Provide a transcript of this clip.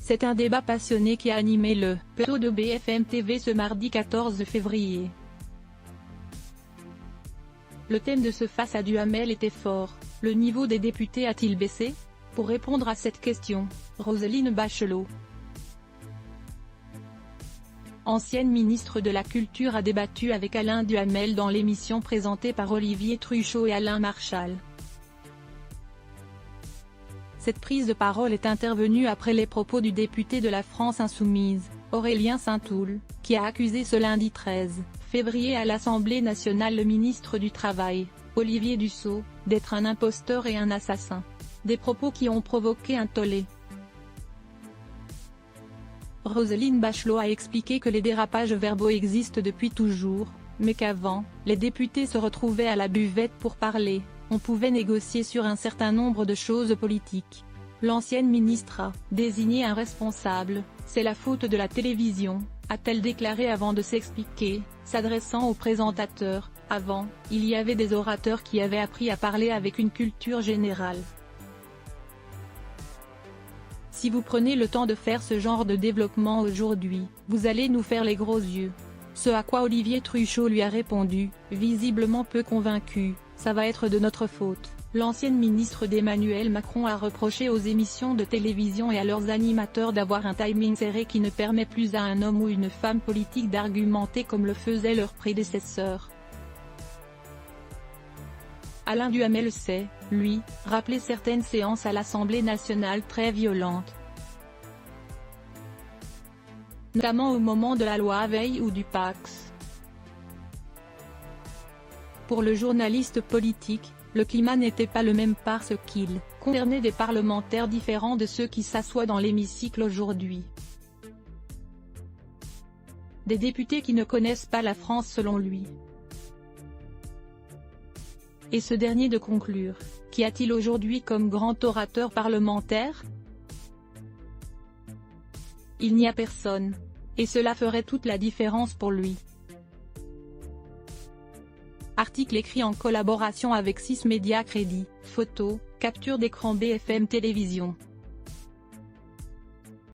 C'est un débat passionné qui a animé le plateau de BFM TV ce mardi 14 février. Le thème de ce Face à Duhamel était fort. Le niveau des députés a-t-il baissé? Pour répondre à cette question, Roselyne Bachelot, ancienne ministre de la Culture, a débattu avec Alain Duhamel dans l'émission présentée par Olivier Truchot et Alain Marchal. Cette prise de parole est intervenue après les propos du député de la France Insoumise, Aurélien Saint-Toul, qui a accusé ce lundi 13 février à l'Assemblée nationale le ministre du Travail, Olivier Dussopt, d'être un imposteur et un assassin. Des propos qui ont provoqué un tollé. Roselyne Bachelot a expliqué que les dérapages verbaux existent depuis toujours, mais qu'avant, les députés se retrouvaient à la buvette pour parler, on pouvait négocier sur un certain nombre de choses politiques. L'ancienne ministre a désigné un responsable, c'est la faute de la télévision, a-t-elle déclaré avant de s'expliquer, s'adressant au présentateur. Avant, il y avait des orateurs qui avaient appris à parler avec une culture générale. Si vous prenez le temps de faire ce genre de développement aujourd'hui, vous allez nous faire les gros yeux. Ce à quoi Olivier Truchot lui a répondu, visiblement peu convaincu, ça va être de notre faute. L'ancienne ministre d'Emmanuel Macron a reproché aux émissions de télévision et à leurs animateurs d'avoir un timing serré qui ne permet plus à un homme ou une femme politique d'argumenter comme le faisaient leurs prédécesseurs. Alain Duhamel sait, lui, rappeler certaines séances à l'Assemblée nationale très violentes. Notamment au moment de la loi Veil ou du Pacs. Pour le journaliste politique, le climat n'était pas le même parce qu'il concernait des parlementaires différents de ceux qui s'assoient dans l'hémicycle aujourd'hui. Des députés qui ne connaissent pas la France selon lui. Et ce dernier de conclure, qu'y a-t-il aujourd'hui comme grand orateur parlementaire? Il n'y a personne. Et cela ferait toute la différence pour lui. Article écrit en collaboration avec 6 Médias Crédit, photos, capture d'écran BFM Télévision.